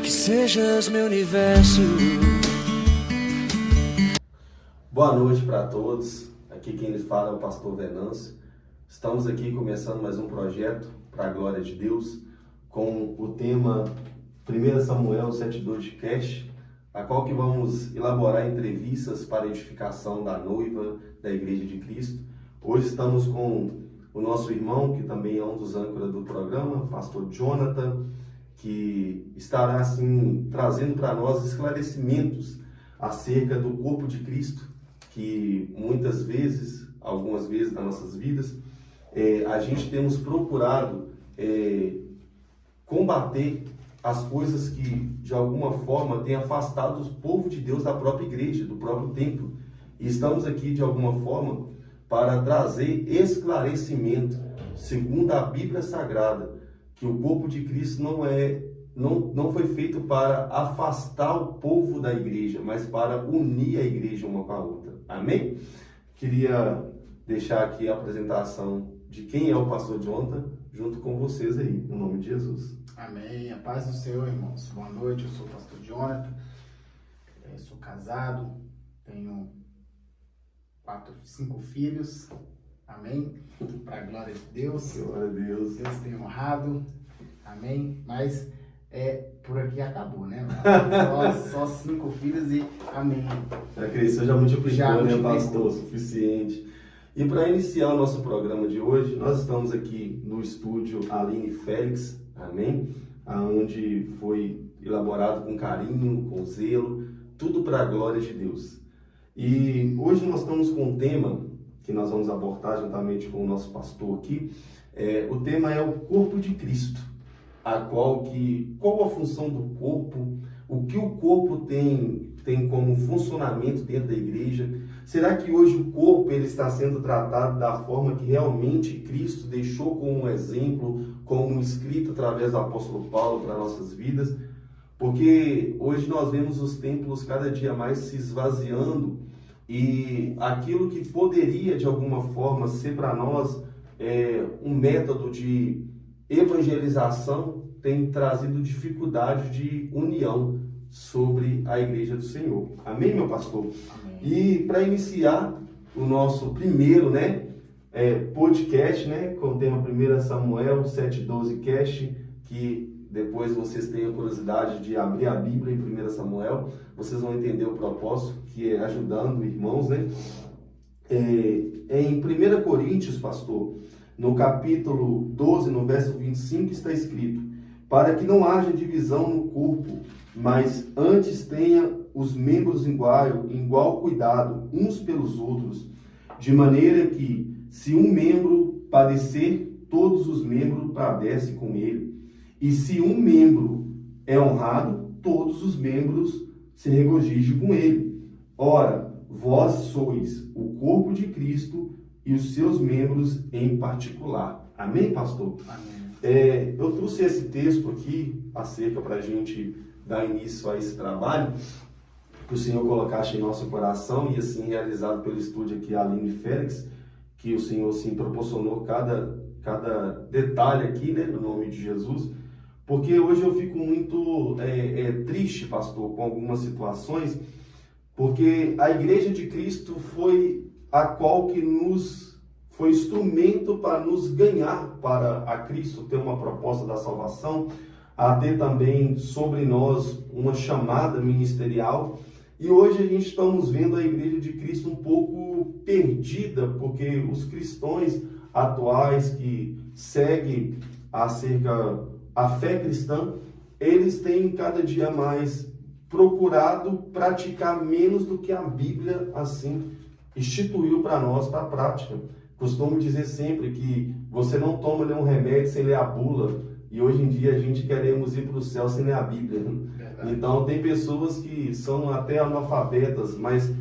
que sejas meu universo. Boa noite para todos. Aqui quem lhes fala é o pastor Venâncio. Estamos aqui começando mais um projeto para a glória de Deus com o tema 1 Samuel 7:2 Cast, a qual que vamos elaborar entrevistas para a edificação da noiva da Igreja de Cristo. Hoje estamos com o nosso irmão, que também é um dos âncoras do programa, pastor Jonathan, que estará assim trazendo para nós esclarecimentos acerca do corpo de Cristo, que muitas vezes, algumas vezes nas nossas vidas, a gente temos procurado combater as coisas que de alguma forma têm afastado o povo de Deus da própria igreja, do próprio templo. E estamos aqui de alguma forma para trazer esclarecimento, segundo a Bíblia Sagrada, que o corpo de Cristo não foi feito para afastar o povo da igreja, mas para unir a igreja uma com a outra. Amém? Queria deixar aqui a apresentação de quem é o pastor Jonathan, junto com vocês aí, no nome de Jesus. Amém. A paz do Senhor, irmãos. Boa noite, eu sou o pastor Jonathan, sou casado, tenho 5 filhos. Amém? Para a glória de Deus. Glória a Deus. Deus tem honrado. Amém? Mas por aqui acabou, né? Só 5 filhos e amém. Já cresceu, já multiplicou, né, pastor? Suficiente. E para iniciar o nosso programa de hoje, nós estamos aqui no estúdio Aline Félix, amém? Onde foi elaborado com carinho, com zelo, tudo para a glória de Deus. E hoje nós estamos com um tema que nós vamos abordar juntamente com o nosso pastor aqui. O tema é o corpo de Cristo, qual a função do corpo, o que o corpo tem como funcionamento dentro da igreja. Será que hoje o corpo ele está sendo tratado da forma que realmente Cristo deixou como um exemplo, como escrito através do apóstolo Paulo para nossas vidas? Porque hoje nós vemos os templos cada dia mais se esvaziando e aquilo que poderia de alguma forma ser para nós um método de evangelização tem trazido dificuldade de união sobre a igreja do Senhor. Amém, meu pastor? Amém. E para iniciar o nosso primeiro podcast, com o tema 1 Samuel 7:12 Cast, que depois vocês tenham curiosidade de abrir a Bíblia em 1 Samuel, vocês vão entender o propósito, que é ajudando irmãos, em 1 Coríntios, pastor, no capítulo 12, no verso 25, está escrito: para que não haja divisão no corpo, mas antes tenha os membros igual cuidado uns pelos outros, de maneira que, se um membro padecer, todos os membros padecem com ele. E se um membro é honrado, todos os membros se regozijam com ele. Ora, vós sois o corpo de Cristo e os seus membros em particular. Amém, pastor? Amém. Eu trouxe esse texto aqui acerca para a gente dar início a esse trabalho, que o Senhor colocasse em nosso coração e assim realizado pelo estúdio aqui, Aline Félix, que o Senhor assim proporcionou cada detalhe aqui, no nome de Jesus, porque hoje eu fico muito triste, pastor, com algumas situações, porque a Igreja de Cristo foi a qual que foi instrumento para nos ganhar para a Cristo, ter uma proposta da salvação, a ter também sobre nós uma chamada ministerial. E hoje a gente estamos vendo a Igreja de Cristo um pouco perdida, porque os cristãos atuais que seguem a fé cristã, eles têm cada dia mais procurado praticar menos do que a Bíblia assim instituiu para nós, para a prática. Costumo dizer sempre que você não toma nenhum remédio sem ler a bula, e hoje em dia a gente queremos ir para o céu sem ler a Bíblia. Então tem pessoas que são até analfabetas, mas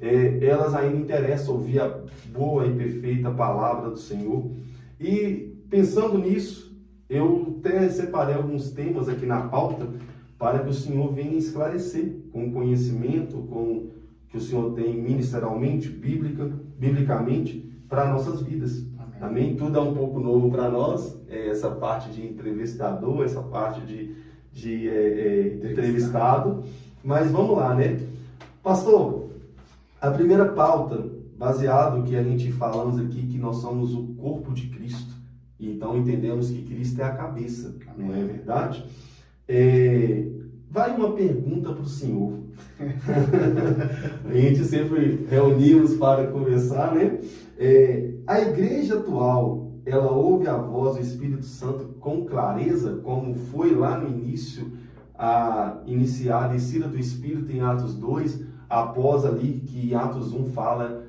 elas ainda interessam ouvir a boa e perfeita palavra do Senhor. E pensando nisso, eu até separei alguns temas aqui na pauta para que o Senhor venha esclarecer com o conhecimento, com que o Senhor tem ministerialmente, biblicamente, para nossas vidas. Amém? Tudo é um pouco novo para nós, essa parte de entrevistador, essa parte entrevistado. Mas vamos lá, né? Pastor, a primeira pauta, baseado que a gente falamos aqui, que nós somos o corpo de Cristo. Então entendemos que Cristo é a cabeça, não é verdade? Vai uma pergunta para o senhor. A gente sempre reunimos para conversar, né? A igreja atual, ela ouve a voz do Espírito Santo com clareza, como foi lá no início, a iniciar a descida do Espírito em Atos 2, após ali que em Atos 1 fala,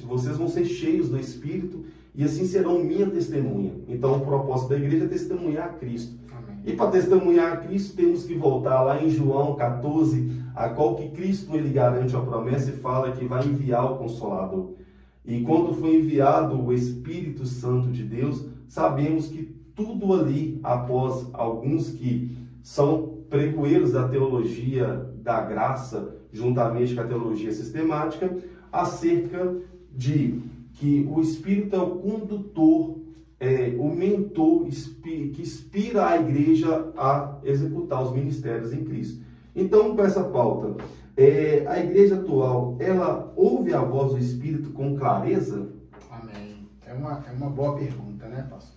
vocês vão ser cheios do Espírito e assim serão minha testemunha. Então o propósito da igreja é testemunhar a Cristo. Amém. E para testemunhar a Cristo temos que voltar lá em João 14, a qual que Cristo ele garante a promessa e fala que vai enviar o Consolador. E quando foi enviado o Espírito Santo de Deus, sabemos que tudo ali, após alguns que são pregoeiros da teologia da graça, juntamente com a teologia sistemática, acerca de que o Espírito é o condutor, o mentor que inspira a igreja a executar os ministérios em Cristo. Então, com essa pauta, a igreja atual, ela ouve a voz do Espírito com clareza? Amém. É uma boa pergunta, né, pastor?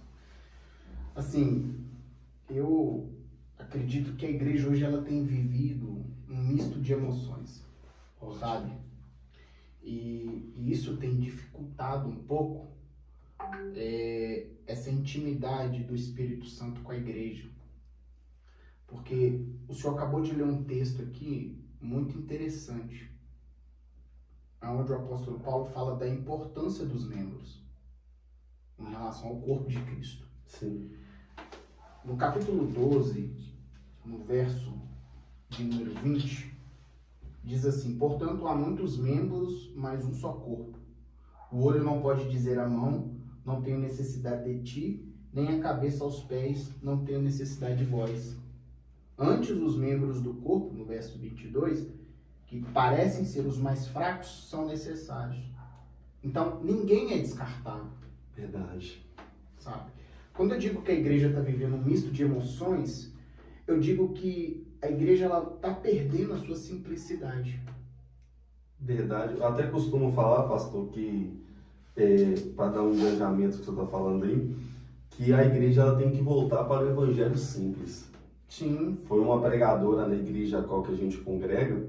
Assim, eu acredito que a igreja hoje ela tem vivido um misto de emoções, sabe? E isso tem dificultado um pouco essa intimidade do Espírito Santo com a igreja. Porque o senhor acabou de ler um texto aqui muito interessante, onde o apóstolo Paulo fala da importância dos membros em relação ao corpo de Cristo. Sim. No capítulo 12, no verso de número 20, diz assim: portanto, há muitos membros, mas um só corpo. O olho não pode dizer à mão, não tenho necessidade de ti, nem a cabeça aos pés, não tenho necessidade de vós. Antes, os membros do corpo, no verso 22, que parecem ser os mais fracos, são necessários. Então, ninguém é descartável. Verdade. Sabe? Quando eu digo que a igreja está vivendo um misto de emoções, eu digo que a igreja está perdendo a sua simplicidade. Verdade. Eu até costumo falar, pastor, que para dar um engajamento que você está falando aí, que a igreja ela tem que voltar para o evangelho simples. Sim. Foi uma pregadora na igreja a qual que a gente congrega,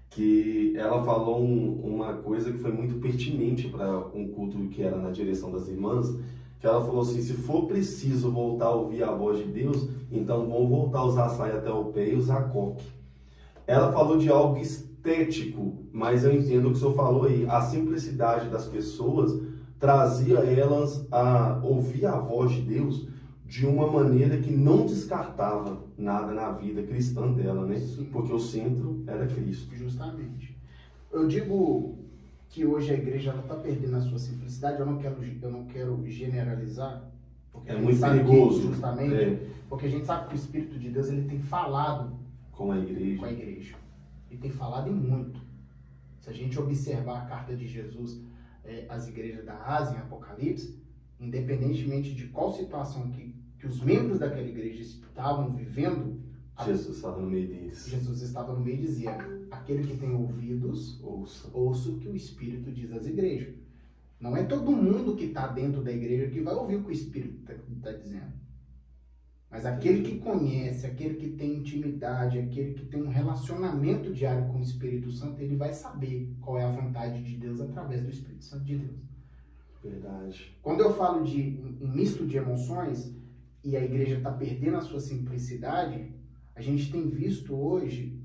que ela falou uma coisa que foi muito pertinente para um culto que era na direção das irmãs, que ela falou assim: se for preciso voltar a ouvir a voz de Deus, então vão voltar a usar saia até o pé e usar coque. Ela falou de algo estético, mas eu entendo o que o senhor falou aí. A simplicidade das pessoas trazia elas a ouvir a voz de Deus de uma maneira que não descartava nada na vida cristã dela, né? Sim. Porque o centro era Cristo. Justamente. Eu digo que hoje a igreja está perdendo a sua simplicidade. Eu não quero generalizar, porque É muito perigoso. Justamente, porque a gente sabe que o Espírito de Deus ele tem falado com a igreja. Com a igreja. Ele tem falado e muito. Se a gente observar a carta de Jesus às igrejas da Ásia, em Apocalipse, independentemente de qual situação que os membros daquela igreja estavam vivendo, Jesus estava no meio deles. Jesus estava no meio e dizia: aquele que tem ouvidos, ouça o que o Espírito diz às igrejas. Não é todo mundo que está dentro da igreja que vai ouvir o que o Espírito está dizendo. Mas aquele que conhece, aquele que tem intimidade, aquele que tem um relacionamento diário com o Espírito Santo, ele vai saber qual é a vontade de Deus através do Espírito Santo de Deus. Verdade. Quando eu falo de um misto de emoções e a igreja está perdendo a sua simplicidade, a gente tem visto hoje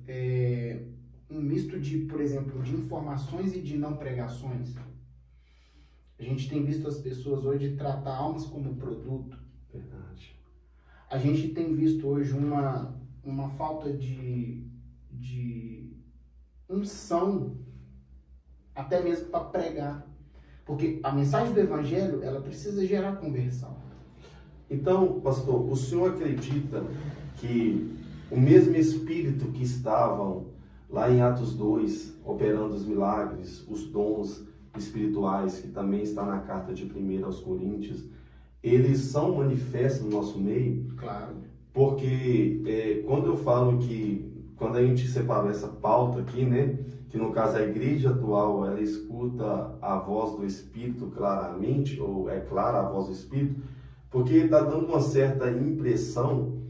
um misto de, por exemplo, de informações e de não pregações. A gente tem visto as pessoas hoje tratar almas como produto. Verdade. A gente tem visto hoje uma falta de unção, até mesmo para pregar. Porque a mensagem do Evangelho, ela precisa gerar conversão. Então, pastor, o senhor acredita que o mesmo Espírito que estavam lá em Atos 2, operando os milagres, os dons espirituais, que também está na carta de 1 aos Coríntios, eles são manifestos no nosso meio? Claro. porque quando eu falo quando a gente separou essa pauta aqui, né, que no caso a igreja atual, ela escuta a voz do Espírito claramente, ou é clara a voz do Espírito, porque está dando uma certa impressão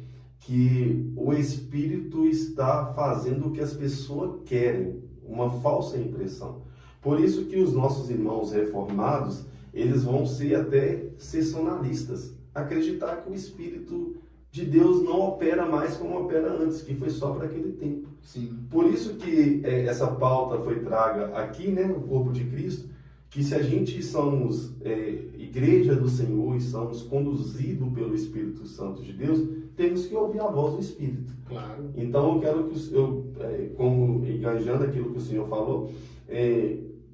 que o Espírito está fazendo o que as pessoas querem, uma falsa impressão. Por isso que os nossos irmãos reformados, eles vão ser até sensacionalistas, acreditar que o Espírito de Deus não opera mais como opera antes, que foi só para aquele tempo. Sim. Por isso que essa pauta foi traga aqui, né, no corpo de Cristo, que se a gente somos igreja do Senhor e somos conduzidos pelo Espírito Santo de Deus, temos que ouvir a voz do Espírito. Claro. Então eu quero que como enganjando aquilo que o Senhor falou,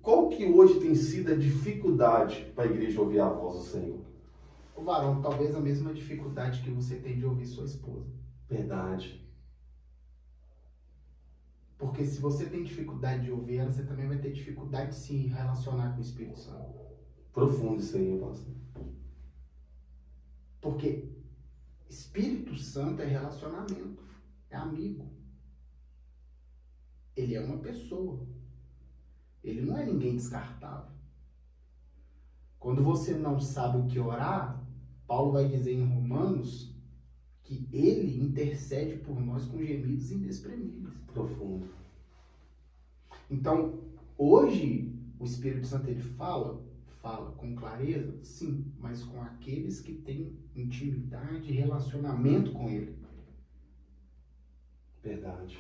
qual que hoje tem sido a dificuldade para a igreja ouvir a voz do Senhor? O varão, talvez a mesma dificuldade que você tem de ouvir sua esposa. Verdade. Porque se você tem dificuldade de ouvir ela, você também vai ter dificuldade de se relacionar com o Espírito Santo. Profundo isso aí, pastor. Porque Espírito Santo é relacionamento, é amigo. Ele é uma pessoa. Ele não é ninguém descartável. Quando você não sabe o que orar, Paulo vai dizer em Romanos que ele intercede por nós com gemidos inexprimíveis. Profundo. Então, hoje, o Espírito Santo ele fala com clareza, sim, mas com aqueles que têm intimidade e relacionamento com ele. Verdade.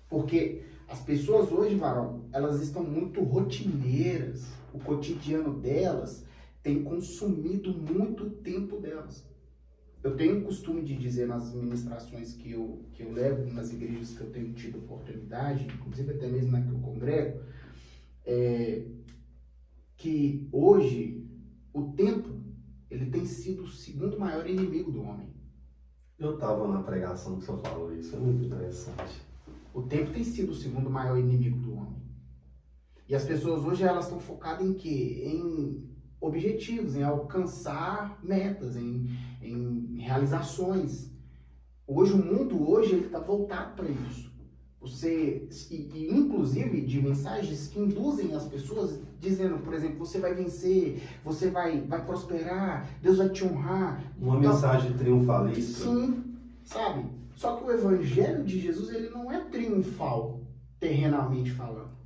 Porque as pessoas hoje, varão, elas estão muito rotineiras. O cotidiano delas tem consumido muito tempo delas. Eu tenho o costume de dizer nas ministrações que eu levo nas igrejas que eu tenho tido oportunidade, inclusive até mesmo na que eu congrego, que hoje o tempo ele tem sido o segundo maior inimigo do homem. Eu estava na pregação que o senhor falou isso, é muito interessante. O tempo tem sido o segundo maior inimigo do homem. E as pessoas hoje elas estão focadas em quê? Em objetivos, em alcançar metas, em realizações. Hoje o mundo hoje ele está voltado para isso. E inclusive de mensagens que induzem as pessoas dizendo, por exemplo, você vai vencer, você vai prosperar, Deus vai te honrar. Uma mensagem triunfalista. Sim, sabe? Só que o evangelho de Jesus ele não é triunfal, terrenamente falando.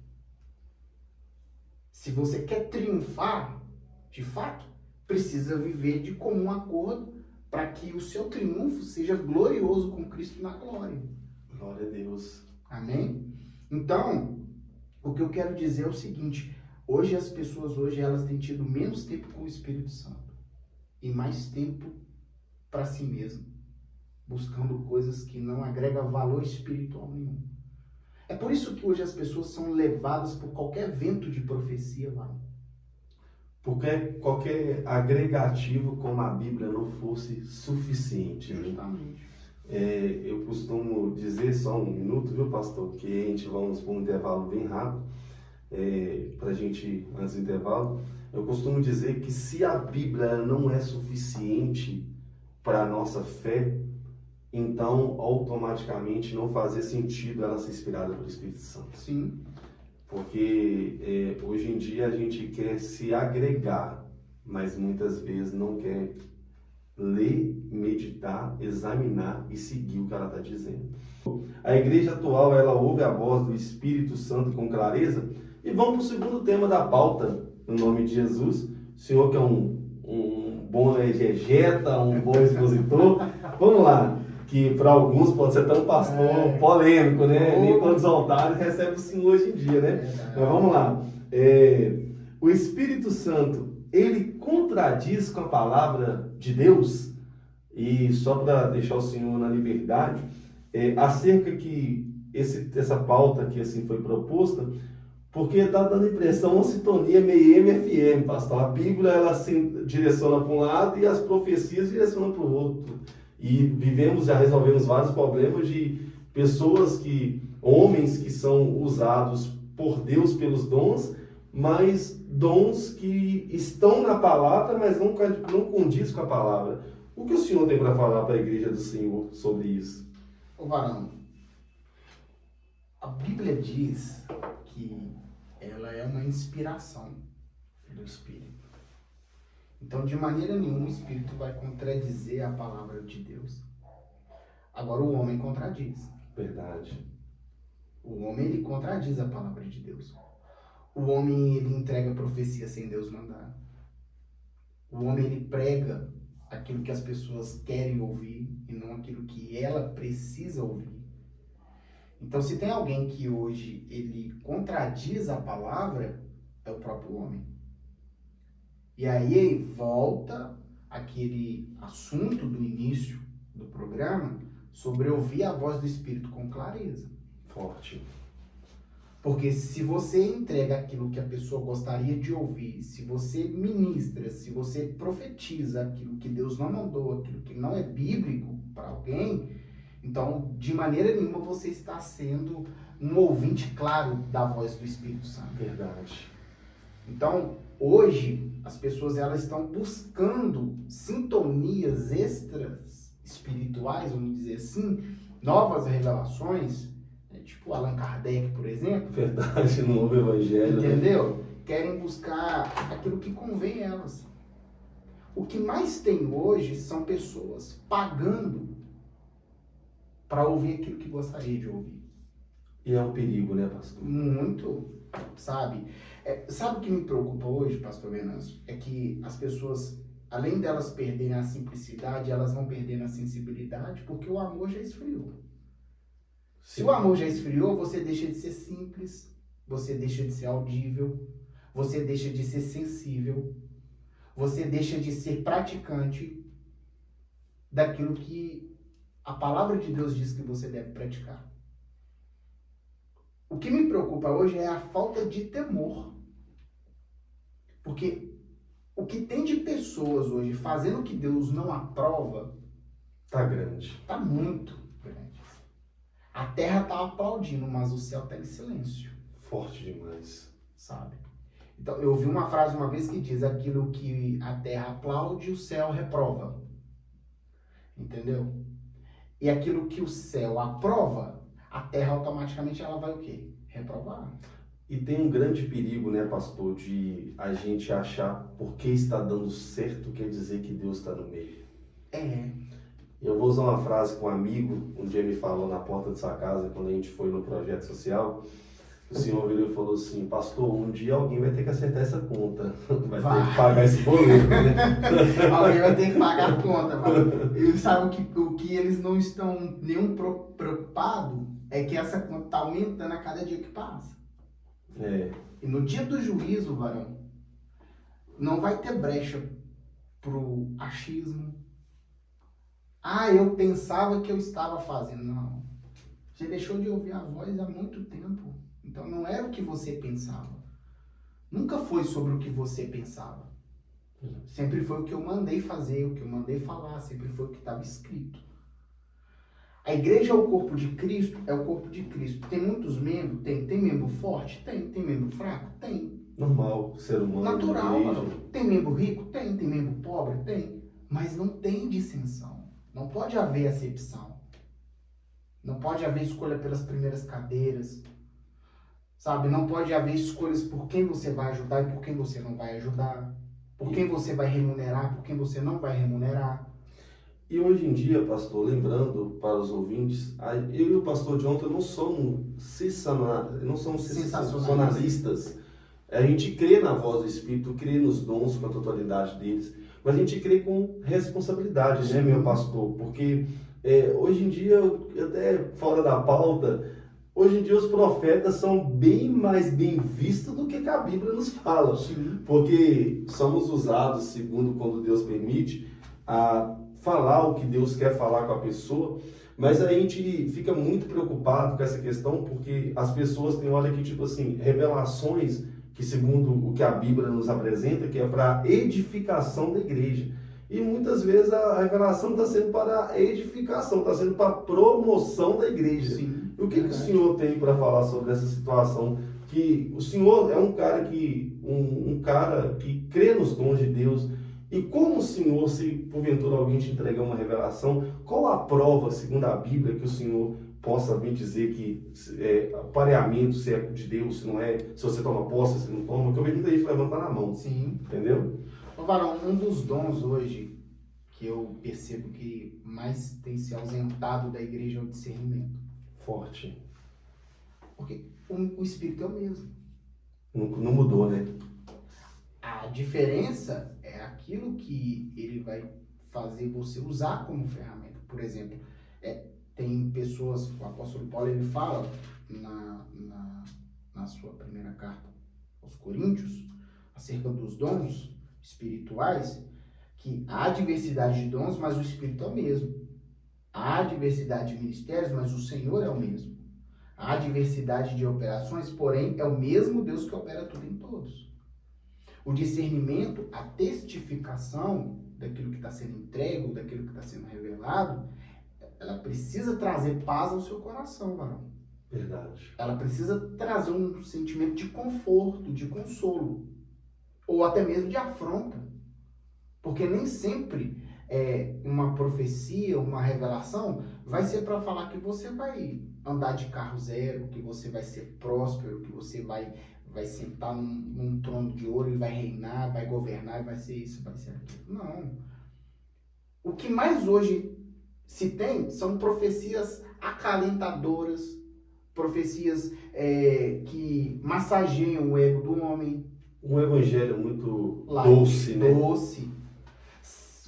Se você quer triunfar, de fato, precisa viver de comum acordo para que o seu triunfo seja glorioso com Cristo na glória. Glória a Deus. Amém? Então, o que eu quero dizer é o seguinte, hoje as pessoas elas têm tido menos tempo com o Espírito Santo e mais tempo para si mesmo, buscando coisas que não agregam valor espiritual nenhum. É por isso que hoje as pessoas são levadas por qualquer vento de profecia, varão. Porque qualquer agregativo como a Bíblia não fosse suficiente. Justamente. Eu costumo dizer, só um minuto, viu, pastor? Que a gente vamos para um intervalo bem rápido, para a gente, antes do intervalo. Eu costumo dizer que se a Bíblia não é suficiente para a nossa fé, então automaticamente não fazia sentido ela ser inspirada pelo Espírito Santo. Sim. Porque hoje em dia a gente quer se agregar, mas muitas vezes não quer ler, meditar, examinar e seguir o que ela está dizendo. A igreja atual, ela ouve a voz do Espírito Santo com clareza. E vamos para o segundo tema da pauta, no nome de Jesus. O senhor que é um bom exegeta, um bom expositor. Vamos lá. Que para alguns pode ser até um pastor polêmico, né? Nem todos os altares recebem o Senhor hoje em dia, né? Mas vamos lá. O Espírito Santo, ele contradiz com a palavra de Deus, e só para deixar o Senhor na liberdade, acerca que essa pauta que assim foi proposta, porque está dando impressão uma sintonia meio M-FM, pastor. A Bíblia ela se direciona para um lado e as profecias direcionam para o outro. E já resolvemos vários problemas de pessoas homens que são usados por Deus pelos dons, mas dons que estão na palavra, mas não condiz com a palavra. O que o senhor tem para falar para a igreja do Senhor sobre isso? Ô varão, a Bíblia diz que ela é uma inspiração do Espírito. Então, de maneira nenhuma, o Espírito vai contradizer a palavra de Deus. Agora, o homem contradiz. Verdade. O homem, ele contradiz a palavra de Deus. O homem, ele entrega profecia sem Deus mandar. O homem, ele prega aquilo que as pessoas querem ouvir e não aquilo que ela precisa ouvir. Então, se tem alguém que hoje ele contradiz a palavra, é o próprio homem. E aí volta aquele assunto do início do programa sobre ouvir a voz do Espírito com clareza. Forte. Porque se você entrega aquilo que a pessoa gostaria de ouvir, se você ministra, se você profetiza aquilo que Deus não mandou, aquilo que não é bíblico para alguém, então, de maneira nenhuma, você está sendo um ouvinte claro da voz do Espírito Santo. Verdade. Então, hoje, as pessoas elas estão buscando sintonias extras espirituais, vamos dizer assim, novas revelações, tipo Allan Kardec, por exemplo. Verdade, no novo evangelho. Entendeu? Né? Querem buscar aquilo que convém a elas. O que mais tem hoje são pessoas pagando para ouvir aquilo que gostaria de ouvir. E é um perigo, né, pastor? Muito, sabe? Sabe o que me preocupa hoje, pastor Venâncio? É que as pessoas, além delas perderem a simplicidade, elas vão perdendo a sensibilidade, porque o amor já esfriou. Se o amor já esfriou, você deixa de ser simples, você deixa de ser audível, você deixa de ser sensível, você deixa de ser praticante daquilo que a palavra de Deus diz que você deve praticar. O que me preocupa hoje é a falta de temor. Porque o que tem de pessoas hoje fazendo o que Deus não aprova, tá grande. Tá muito grande. A terra tá aplaudindo, mas o céu tá em silêncio. Forte demais. Sabe? Então, eu ouvi uma frase uma vez que diz: aquilo que a terra aplaude, o céu reprova. Entendeu? E aquilo que o céu aprova, a terra automaticamente ela vai o quê? Reprovar. E tem um grande perigo, né, pastor, de a gente achar porque está dando certo quer dizer que Deus está no meio. Eu vou usar uma frase que um amigo um dia me falou na porta de sua casa, quando a gente foi no projeto social. O senhor virou e falou assim: pastor, um dia alguém vai ter que acertar essa conta. Vai ter que pagar esse boleto, né? Alguém vai ter que pagar a conta, mano. E sabe o que eles não estão nenhum preocupados é que essa conta está aumentando a cada dia que passa. E no dia do juízo, varão, não vai ter brecha pro achismo. Eu pensava que eu estava fazendo. Não. Você deixou de ouvir a voz há muito tempo. Então não era o que você pensava. Nunca foi sobre o que você pensava. Sempre foi o que eu mandei fazer, o que eu mandei falar, sempre foi o que estava escrito. A igreja é o corpo de Cristo, é o corpo de Cristo. Tem muitos membros? Tem. Tem membro forte? Tem. Tem membro fraco? Tem. Normal, ser humano. Natural. Tem membro rico? Tem. Tem membro pobre? Tem. Mas não tem dissensão. Não pode haver acepção. Não pode haver escolha pelas primeiras cadeiras. Sabe? Não pode haver escolhas por quem você vai ajudar e por quem você não vai ajudar. Por quem você vai remunerar, por quem você não vai remunerar. E hoje em dia, pastor, lembrando para os ouvintes, eu e o pastor Jonathan não somos sensacionalistas. A gente crê na voz do Espírito, crê nos dons com a totalidade deles, mas a gente crê com responsabilidade, né, meu pastor? Porque hoje em dia, até fora da pauta, hoje em dia os profetas são bem mais bem vistos do que a Bíblia nos fala. Sim. Porque somos usados, segundo quando Deus permite, a falar o que Deus quer falar com a pessoa, mas a gente fica muito preocupado com essa questão, porque as pessoas têm, olha aqui, tipo assim, revelações que segundo o que a Bíblia nos apresenta, que é para edificação da igreja. E muitas vezes a revelação está sendo para edificação, está sendo para promoção da igreja. Sim, o que o senhor tem para falar sobre essa situação? Que o senhor é um cara que crê nos dons de Deus, E como o Senhor, se porventura alguém te entregar uma revelação, qual a prova, segundo a Bíblia, que o Senhor possa me dizer que o pareamento, se é de Deus, se não é, se você toma posse, se não toma, porque eu vejo muita gente levantar na mão. Sim. Entendeu? Ô, Varão, um dos dons hoje que eu percebo que mais tem se ausentado da igreja é o discernimento. Forte. Porque o Espírito é o mesmo. Não mudou, né? A diferença é aquilo que ele vai fazer você usar como ferramenta. Por exemplo, tem pessoas, o apóstolo Paulo ele fala na sua primeira carta aos Coríntios, acerca dos dons espirituais, que há diversidade de dons, mas o Espírito é o mesmo. Há diversidade de ministérios, mas o Senhor é o mesmo. Há diversidade de operações, porém é o mesmo Deus que opera tudo em todos. O discernimento, a testificação daquilo que está sendo entregue, daquilo que está sendo revelado, ela precisa trazer paz ao seu coração, varão. Verdade. Ela precisa trazer um sentimento de conforto, de consolo, ou até mesmo de afronta. Porque nem sempre uma profecia, uma revelação, vai ser para falar que você vai andar de carro zero, que você vai ser próspero, que você vai sentar num trono de ouro e vai reinar, vai governar, vai ser isso, vai ser aquilo. Não. O que mais hoje se tem são profecias acalentadoras, profecias que massageiam o ego do homem. Um evangelho muito doce, né? Doce.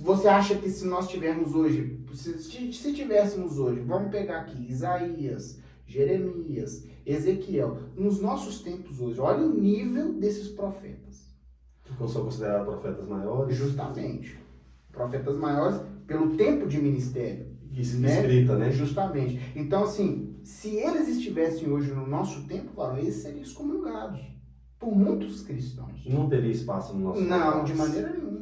Você acha que se nós tivermos hoje, se tivéssemos hoje, vamos pegar aqui Isaías, Jeremias, Ezequiel, nos nossos tempos hoje, olha o nível desses profetas. Que são considerados profetas maiores? Justamente. Profetas maiores pelo tempo de ministério. Escrita, né? Justamente. Então, assim, se eles estivessem hoje no nosso tempo, eles seriam excomungados por muitos cristãos. Não teria espaço no nosso Não, país. de maneira nenhuma.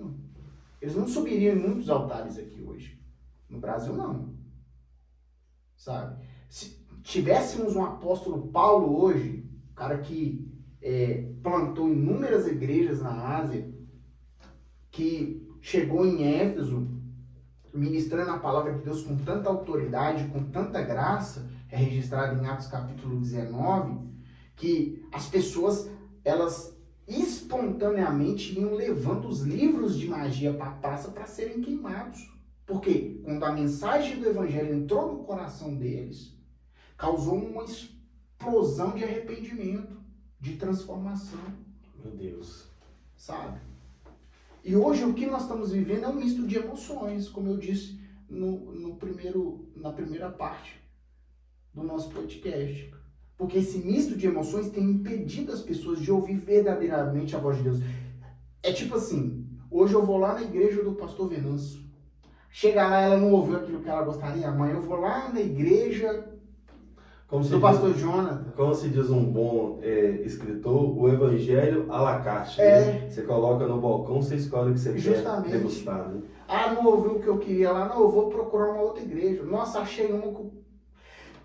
Eles não subiriam em muitos altares aqui hoje. No Brasil, não. Sabe? Se tivéssemos um apóstolo Paulo hoje, o cara que plantou inúmeras igrejas na Ásia, que chegou em Éfeso, ministrando a palavra de Deus com tanta autoridade, com tanta graça, é registrado em Atos capítulo 19, que as pessoas, elas espontaneamente iam levando os livros de magia para a praça para serem queimados. Porque quando a mensagem do evangelho entrou no coração deles, causou uma explosão de arrependimento, de transformação. Meu Deus. Sabe? E hoje o que nós estamos vivendo é um misto de emoções, como eu disse na primeira parte do nosso podcast. Porque esse misto de emoções tem impedido as pessoas de ouvir verdadeiramente a voz de Deus. É tipo assim, hoje eu vou lá na igreja do pastor Venâncio. Chega lá, ela não ouviu aquilo que ela gostaria. Amanhã eu vou lá na igreja do pastor Jonathan. Como se diz um bom escritor, o evangelho à la carte. Né? Você coloca no balcão, você escolhe o que você quer degustar. Né? Ah, não ouviu o que eu queria lá? Não, eu vou procurar uma outra igreja. Nossa, achei uma que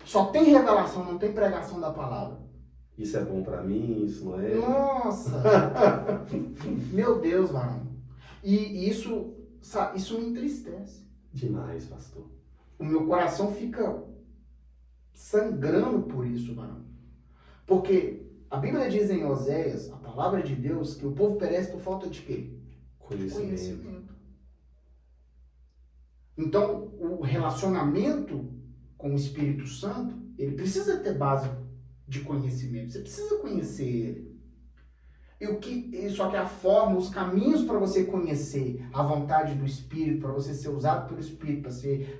só tem revelação, não tem pregação da palavra. Isso é bom pra mim, isso não é? Nossa! Meu Deus, varão. E isso me entristece. Demais, pastor. O meu coração fica sangrando por isso, varão. Porque a Bíblia diz em Oséias, a palavra de Deus, que o povo perece por falta de quê? Conhecimento. Então, o relacionamento com o Espírito Santo, ele precisa ter base de conhecimento. Você precisa conhecer ele. Só que a forma, os caminhos para você conhecer a vontade do Espírito, para você ser usado pelo Espírito,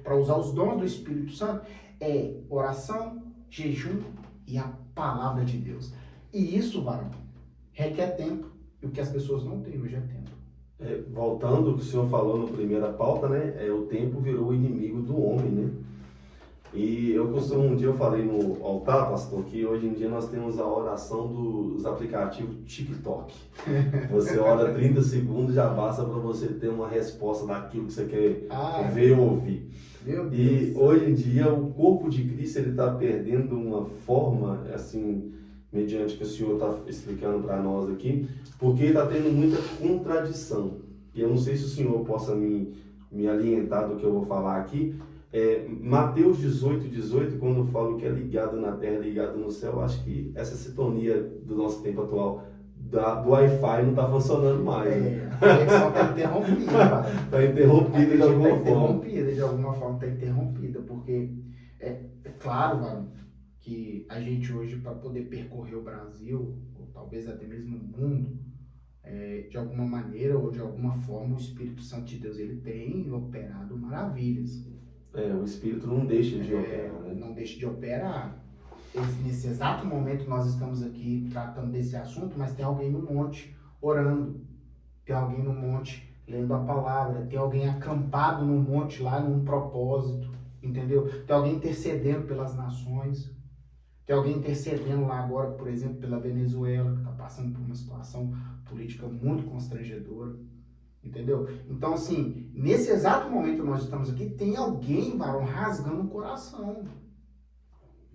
para usar os dons do Espírito Santo, é oração, jejum e a palavra de Deus. E isso, varão, requer tempo. E o que as pessoas não têm hoje é tempo. Voltando ao que o senhor falou na primeira pauta, né? O tempo virou o inimigo do homem, né? E um dia eu falei no altar, pastor, que hoje em dia nós temos a oração dos aplicativos TikTok. Você ora 30 segundos, já basta para você ter uma resposta daquilo que você quer ver ou ouvir. Meu Deus. E hoje em dia o corpo de Cristo está perdendo uma forma, assim, mediante o que o senhor está explicando para nós aqui, porque está tendo muita contradição. e eu não sei se o senhor possa me alientar do que eu vou falar aqui, Mateus 18, quando eu falo que é ligado na terra, ligado no céu, eu acho que essa sintonia do nosso tempo atual, do Wi-Fi, não está funcionando mais. Né? A conexão está interrompida. Está interrompida de alguma forma. Está interrompida, porque é claro, mano, que a gente hoje, para poder percorrer o Brasil, ou talvez até mesmo o mundo, de alguma maneira ou de alguma forma, o Espírito Santo de Deus ele tem operado maravilhas. O Espírito não deixa de operar, né? Não deixa de operar. Nesse exato momento nós estamos aqui tratando desse assunto, mas tem alguém no monte orando, tem alguém no monte lendo a palavra, tem alguém acampado no monte lá num propósito, entendeu? Tem alguém intercedendo pelas nações, tem alguém intercedendo lá agora, por exemplo, pela Venezuela, que está passando por uma situação política muito constrangedora, entendeu? Então, assim, nesse exato momento que nós estamos aqui, tem alguém, varão, rasgando o coração.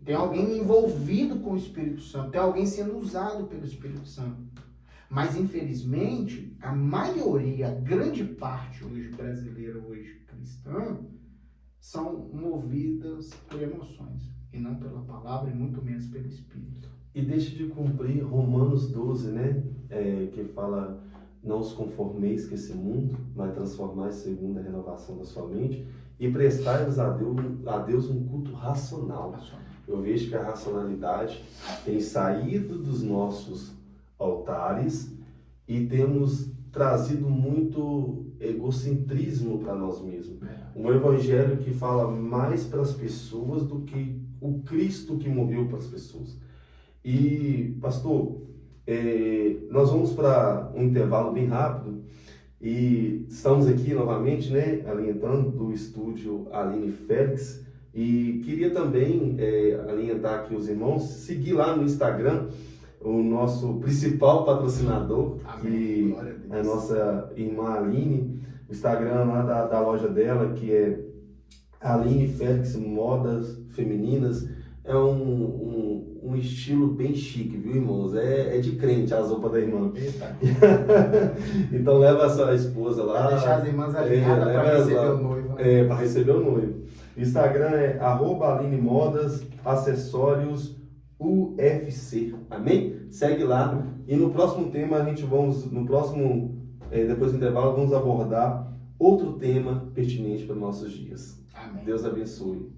Tem alguém envolvido com o Espírito Santo, tem alguém sendo usado pelo Espírito Santo. Mas, infelizmente, a maioria, a grande parte hoje brasileira, hoje cristã, são movidas por emoções, e não pela palavra, e muito menos pelo Espírito. E deixa de cumprir Romanos 12, né? Que fala, não os conformeis que esse mundo vai transformar segundo a renovação da sua mente, e prestai-vos a Deus um culto racional. Eu vejo que a racionalidade tem saído dos nossos altares e temos trazido muito egocentrismo para nós mesmos. Um evangelho que fala mais para as pessoas do que o Cristo que morreu para as pessoas. E, pastor, nós vamos para um intervalo bem rápido e estamos aqui novamente, né, alientando do estúdio Aline Félix. E queria também alientar aqui os irmãos, seguir lá no Instagram o nosso principal patrocinador, que é a nossa irmã Aline, o Instagram lá da loja dela, que é Aline Félix Modas Femininas. É um estilo bem chique, viu, irmãos? É de crente as roupas da irmã. Então leva a sua esposa lá. Vai deixar as irmãs alinhadas para receber o noivo. Né? Para receber o noivo. Instagram é @Aline Modas Acessórios UFC. Amém? Segue lá. E no próximo tema depois do intervalo, vamos abordar outro tema pertinente para os nossos dias. Amém. Deus abençoe.